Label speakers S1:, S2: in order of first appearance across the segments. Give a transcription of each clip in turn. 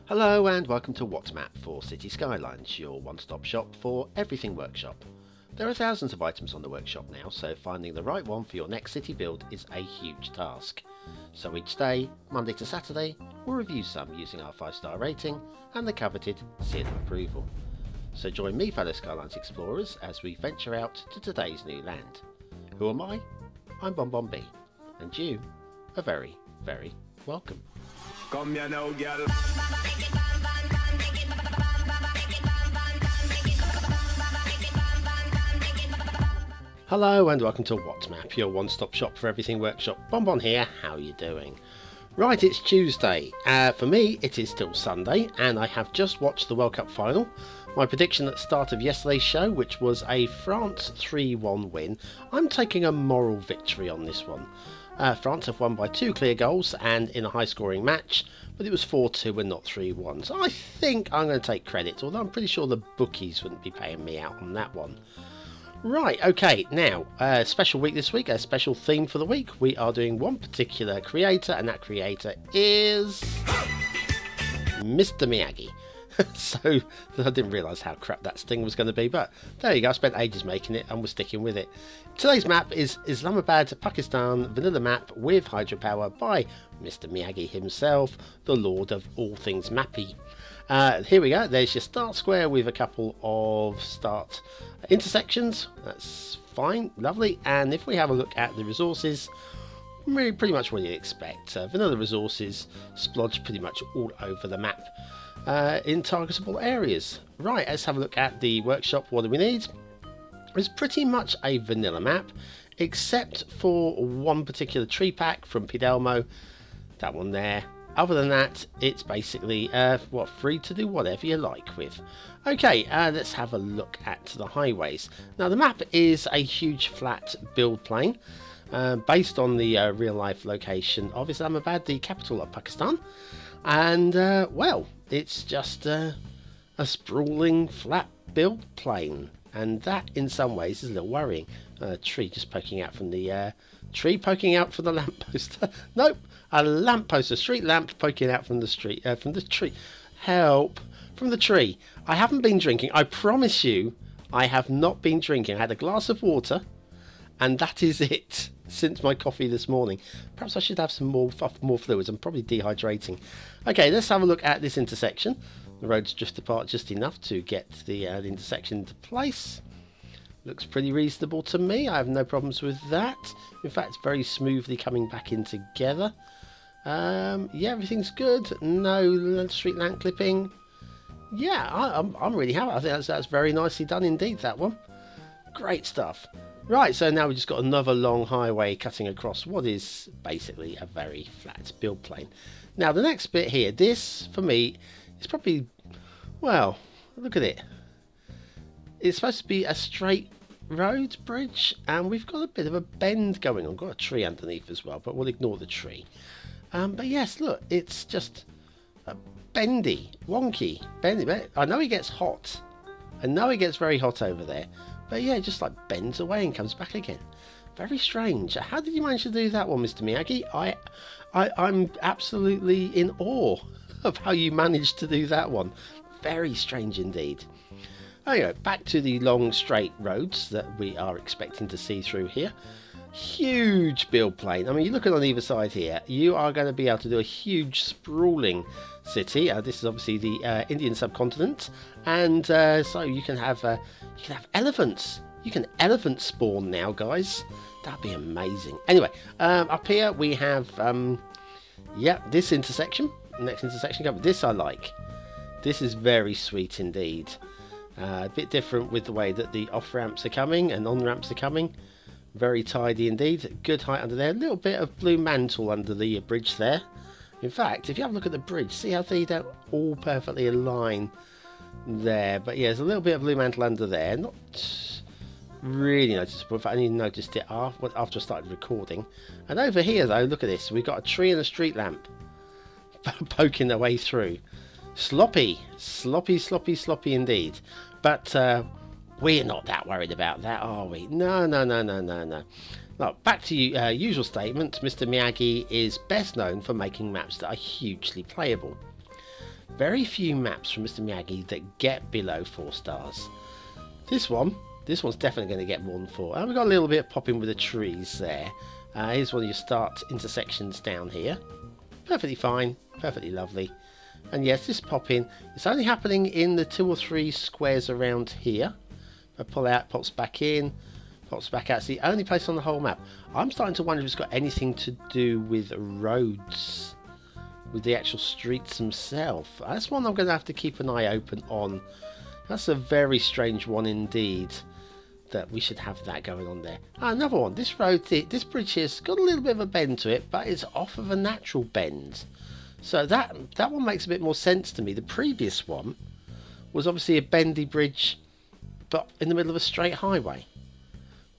S1: Hello and welcome to What's Map for Cities Skylines, your one-stop shop for everything workshop. There are thousands of items on the workshop now, so finding the right one for your next city build is a huge task. So each day, Monday to Saturday, we'll review some using our 5-star rating and the coveted seal of approval. So join me, fellow Skylines explorers, as we venture out to today's new land. Who am I? I'm BonBonB, and you are very, very welcome.
S2: Come here now, girl.
S1: Hello and welcome to What's Map, your one-stop shop for everything workshop. BonBon here, how are you doing? Right, it's Tuesday. For me, it is still Sunday, and I have just watched the World Cup final. My prediction at the start of yesterday's show, which was a France 3-1 win. I'm taking a moral victory on this one. France have won by 2 clear goals and in a high-scoring match, but it was 4-2 and not 3-1. So I think I'm going to take credit, although I'm pretty sure the bookies wouldn't be paying me out on that one. Right, okay, now, special week this week, a special theme for the week. We are doing one particular creator, and that creator is Mr Miyagi. So, I didn't realise how crap that sting was going to be, but there you go, I spent ages making it and we're sticking with it. Today's map is Islamabad, Pakistan, vanilla map with hydropower by Mr Miyagi himself, the lord of all things mappy. Here we go, there's your start square with a couple of start intersections. That's fine, lovely. And if we have a look at the resources, really pretty much what you'd expect. Vanilla resources splodged pretty much all over the map in targetable areas. Right, let's have a look at the workshop. What do we need? It's pretty much a vanilla map, except for one particular tree pack from Pidelmo, that one there. Other than that, it's basically free to do whatever you like with. Okay, let's have a look at the highways. Now the map is a huge flat build plane based on the real life location of Islamabad, the capital of Pakistan. And well, it's just a sprawling flat build plane, and that in some ways is a little worrying. Tree just poking out from the lamppost. Nope, a lamppost, a street lamp poking out from the street, from the tree. Help, from the tree. I haven't been drinking. I promise you, I have not been drinking. I had a glass of water, and that is it since my coffee this morning. Perhaps I should have some more fluids. I'm probably dehydrating. Okay, let's have a look at this intersection. The roads drift apart just enough to get the intersection into place. Looks pretty reasonable to me. I have no problems with that. In fact, it's very smoothly coming back in together. Yeah, everything's good. No street lamp clipping. Yeah, I'm really happy. I think that's very nicely done indeed, that one. Great stuff. Right, so now we've just got another long highway cutting across what is basically a very flat build plane. Now the next bit here, this for me is probably, well, look at it. It's supposed to be a straight road bridge, and we've got a bit of a bend going on. Got a tree underneath as well, but we'll ignore the tree. But yes, look, it's just a bendy, wonky, bendy. I know it gets hot. I know it gets very hot over there. But yeah, it just like bends away and comes back again. Very strange. How did you manage to do that one, Mr Miyagi? I'm absolutely in awe of how you managed to do that one. Very strange indeed. Anyway, back to the long straight roads that we are expecting to see through here. Huge build plane. I mean, you look at on either side here, you are going to be able to do a huge sprawling city. This is obviously the Indian subcontinent, and so you can have elephants. You can elephant spawn now, guys. That'd be amazing. Anyway, up here we have yeah, this intersection. Next intersection. This I like. This is very sweet indeed. A bit different with the way that the off ramps are coming and on ramps are coming. Very tidy indeed. Good height under there. A little bit of blue mantle under the bridge there. In fact, if you have a look at the bridge, see how they don't all perfectly align there. But yeah, there's a little bit of blue mantle under there. Not really noticeable. In fact, I only noticed it after I started recording. And over here though, look at this. We've got a tree and a street lamp poking their way through. Sloppy. Sloppy, sloppy, sloppy indeed. But we're not that worried about that, are we? No, no, no, no, no, no. Now, back to usual statement, Mr Miyagi is best known for making maps that are hugely playable. very few maps from Mr Miyagi that get below 4 stars. This one's definitely going to get more than 4. And we've got a little bit of popping with the trees there. Here's one of your start intersections down here. Perfectly fine, perfectly lovely. And yes, this popping, it's only happening in the 2 or 3 squares around here. If I pull out, pops back in, pops back out. It's the only place on the whole map. I'm starting to wonder if it's got anything to do with roads, with the actual streets themselves. That's one I'm going to have to keep an eye open on. That's a very strange one indeed, that we should have that going on there. Another one. This road, this bridge here's got a little bit of a bend to it, but it's off of a natural bend. So that one makes a bit more sense to me. The previous one was obviously a bendy bridge, but in the middle of a straight highway.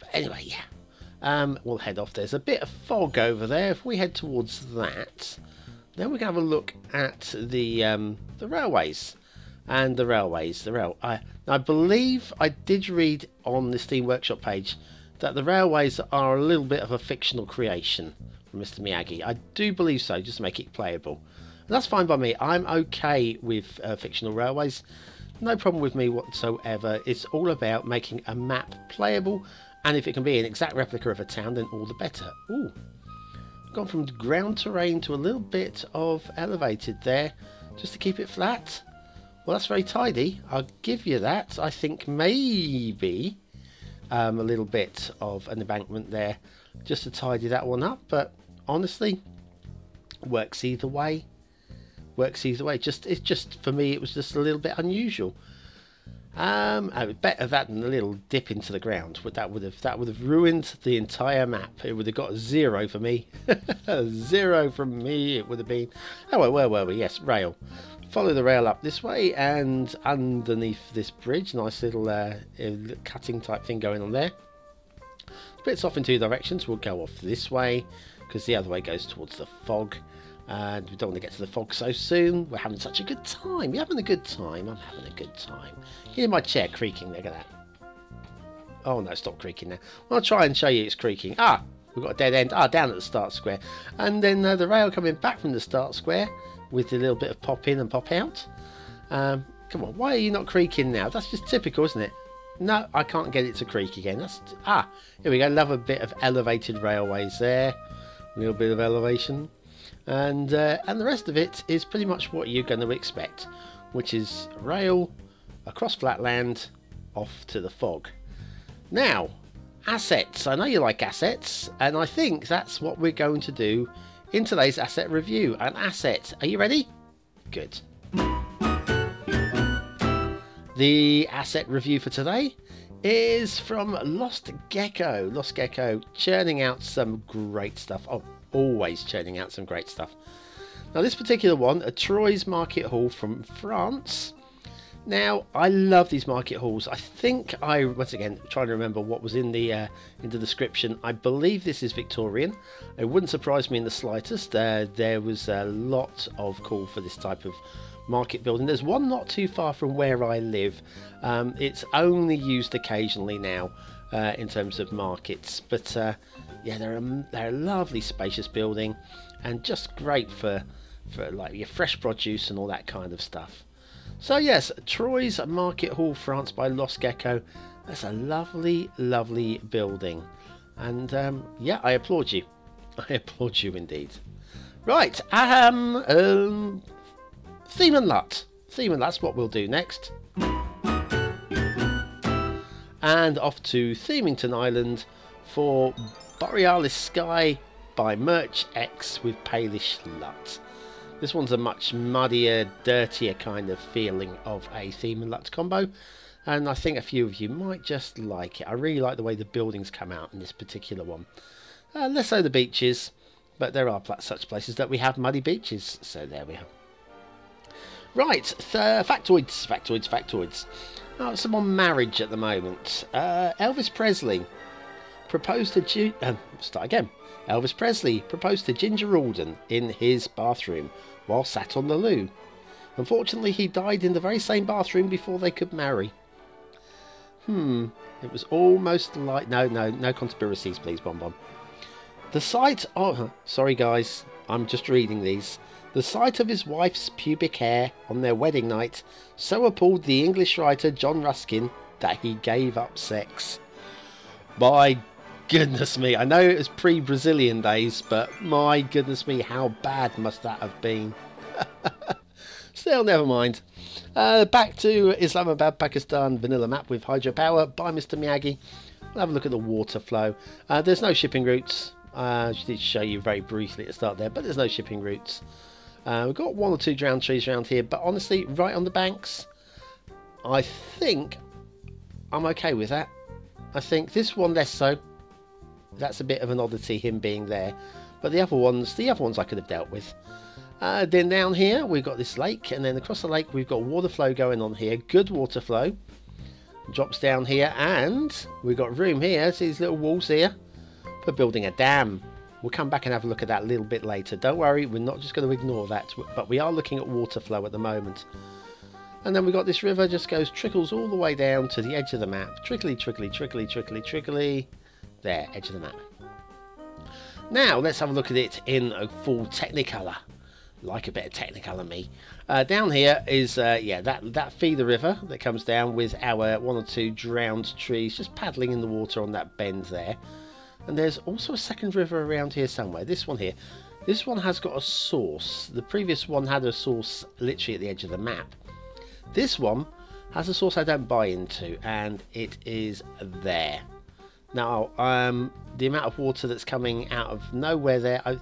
S1: But anyway, yeah. We'll head off. There's a bit of fog over there. If we head towards that, then we can have a look at the railways. And the railways, I believe I did read on the Steam Workshop page that the railways are a little bit of a fictional creation from Mr Miyagi. I do believe so, just to make it playable. And that's fine by me. I'm okay with fictional railways. No problem with me whatsoever. It's all about making a map playable, and if it can be an exact replica of a town, then all the better. Ooh, gone from ground terrain to a little bit of elevated there, just to keep it flat. Well, that's very tidy. I'll give you that. I think maybe a little bit of an embankment there just to tidy that one up. But honestly, works either way. Works either way. It's just for me, it was just a little bit unusual. Better that than a little dip into the ground. That would have ruined the entire map. It would have got a 0 for me. A 0 from me. It would have been. Oh well, where were we? Yes, rail. Follow the rail up this way, and underneath this bridge, nice little cutting type thing going on there. Splits off in 2 directions. We'll go off this way because the other way goes towards the fog, and we don't want to get to the fog so soon. We're having such a good time. You're having a good time. I'm having a good time. Hear my chair creaking. Look at that. Oh no, stop creaking now. I'll try and show you it's creaking. We've got a dead end. Down at the start square, and then the rail coming back from the start square with a little bit of pop in and pop out. Come on, why are you not creaking now? That's just typical, isn't it? No, I can't get it to creak again. Here we go. Love a bit of elevated railways there. A little bit of elevation, and the rest of it is pretty much what you're going to expect, which is rail across flat land off to the fog. Now, assets. I know you like assets, and I think that's what we're going to do in today's asset review. An asset. Are you ready? Good. The asset review for today is from Lost Gecko. Lost Gecko churning out some great stuff. Always churning out some great stuff. Now this particular one, a Troyes Market Hall from France. Now I love these market halls. I think once again trying to remember what was in the description. I believe this is Victorian. It wouldn't surprise me in the slightest. There was a lot of call for this type of market building. There's one not too far from where I live. It's only used occasionally now in terms of markets, but yeah, they're a lovely spacious building and just great for like your fresh produce and all that kind of stuff. So yes, Troyes Market Hall, France by Lost Gecko. That's a lovely, lovely building. And yeah, I applaud you. I applaud you indeed. Right, Theme and LUT. Theme and LUT's what we'll do next. And off to Themington Island for Borealis Sky by Murchx with Palish LUT. This one's a much muddier, dirtier kind of feeling of a Theme and LUT combo, and I think a few of you might just like it. I really like the way the buildings come out in this particular one. Less so the beaches, but there are such places that we have muddy beaches, so there we are. Right, factoids. Oh, some on marriage at the moment. Elvis Presley proposed to Elvis Presley proposed to Ginger Alden in his bathroom while sat on the loo. Unfortunately, he died in the very same bathroom before they could marry. It was almost like... No conspiracies, please, BonBonB. The site of... Sorry, guys. I'm just reading these. The sight of his wife's pubic hair on their wedding night so appalled the English writer John Ruskin that he gave up sex. My goodness me, I know it was pre-Brazilian days, but my goodness me, how bad must that have been? Still, never mind. Back to Islamabad, Pakistan, vanilla map with hydropower by Mr Miyagi. We'll have a look at the water flow. There's no shipping routes. I just need to show you very briefly at the start there, but there's no shipping routes. We've got 1 or 2 drowned trees around here, but honestly, right on the banks, I think I'm okay with that. I think this one less so. That's a bit of an oddity, him being there, but the other ones I could have dealt with. Then down here we've got this lake, and then across the lake we've got water flow going on here. Good water flow. Drops down here, and we've got room here. See these little walls here for building a dam. We'll come back and have a look at that a little bit later. Don't worry, we're not just going to ignore that, but we are looking at water flow at the moment. And then we've got this river, just trickles all the way down to the edge of the map. Trickly, trickly, trickly, trickly, trickly. There, edge of the map. Now, let's have a look at it in a full Technicolor. Like a bit of Technicolor, me. Down here is, yeah, that feeder river that comes down with our 1 or 2 drowned trees just paddling in the water on that bend there. And there's also a second river around here somewhere. This one here. This one has got a source. The previous one had a source literally at the edge of the map. This one has a source I don't buy into, and it is there. Now, the amount of water that's coming out of nowhere there, I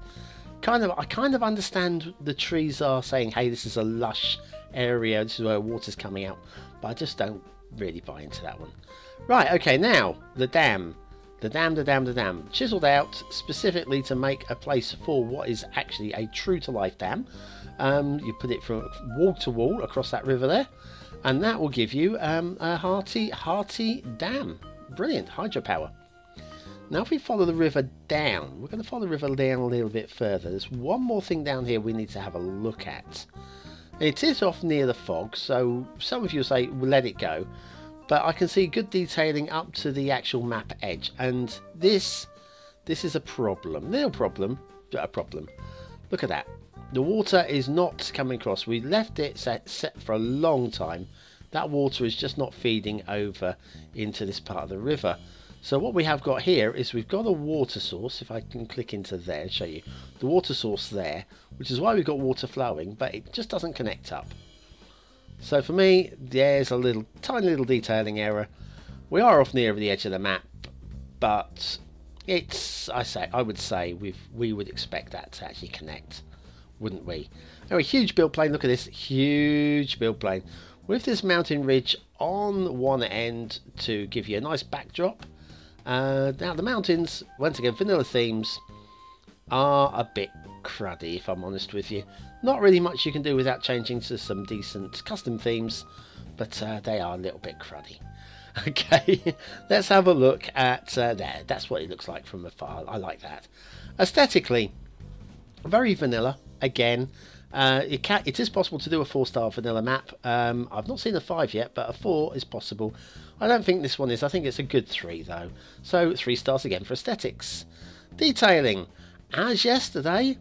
S1: kind of understand the trees are saying, hey, this is a lush area, this is where water's coming out, but I just don't really buy into that one. Right, okay, now the dam. The dam, chiseled out specifically to make a place for what is actually a true-to-life dam. You put it from wall to wall across that river there, and that will give you a hearty dam. Brilliant, hydropower. Now if we follow the river down, we're going to follow the river down a little bit further. There's one more thing down here we need to have a look at. It is off near the fog, so some of you say, well, let it go. But I can see good detailing up to the actual map edge, and this is a problem. Little problem, but a problem. Look at that. The water is not coming across. We left it set for a long time. That water is just not feeding over into this part of the river. So what we have got here is we've got a water source. If I can click into there and show you the water source there, which is why we've got water flowing, but it just doesn't connect up. So for me, there's a tiny little detailing error. We are off near the edge of the map, but it's, I would say we would expect that to actually connect, wouldn't we? Anyway, huge build plane. Look at this huge build plane with this mountain ridge on one end to give you a nice backdrop. Now the mountains, once again, vanilla themes, are a bit cruddy, if I'm honest with you. Not really much you can do without changing to some decent custom themes, but they are a little bit cruddy. Okay, let's have a look at there. That's what it looks like from afar. I like that. Aesthetically, very vanilla. Again, it is possible to do a 4-star vanilla map. I've not seen a 5 yet, but a 4 is possible. I don't think this one is. I think it's a good 3 though. So 3 stars again for aesthetics. Detailing, as yesterday,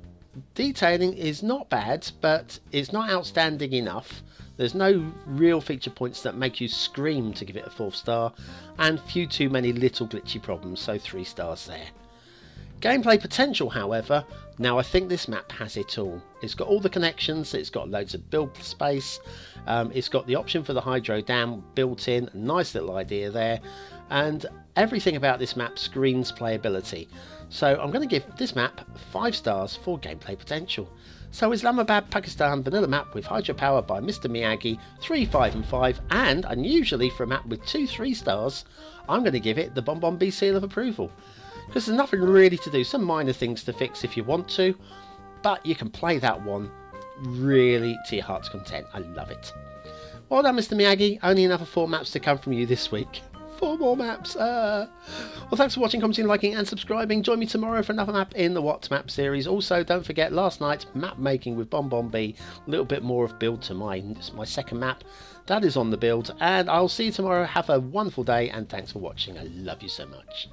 S1: detailing is not bad, but it's not outstanding enough. There's no real feature points that make you scream to give it a 4th star, and few too many little glitchy problems, so 3 stars there. Gameplay potential, however, now I think this map has it all. It's got all the connections, it's got loads of build space, it's got the option for the hydro dam built in, nice little idea there, and everything about this map screams playability. So I'm going to give this map 5 stars for gameplay potential. So Islamabad, Pakistan, vanilla map with hydropower by Mr Miyagi, 3, 5 and 5, and unusually for a map with 2 3 stars, I'm going to give it the BonBonB seal of approval. Because there's nothing really to do, some minor things to fix if you want to, but you can play that one really to your heart's content. I love it. Well done, Mr Miyagi. Only another 4 maps to come from you this week. 4 more maps. Well, thanks for watching, commenting, liking and subscribing. Join me tomorrow for another map in the What Map series. Also, don't forget last night, map making with BonBonB. A little bit more of build to my second map. That is on the build. And I'll see you tomorrow. Have a wonderful day and thanks for watching. I love you so much.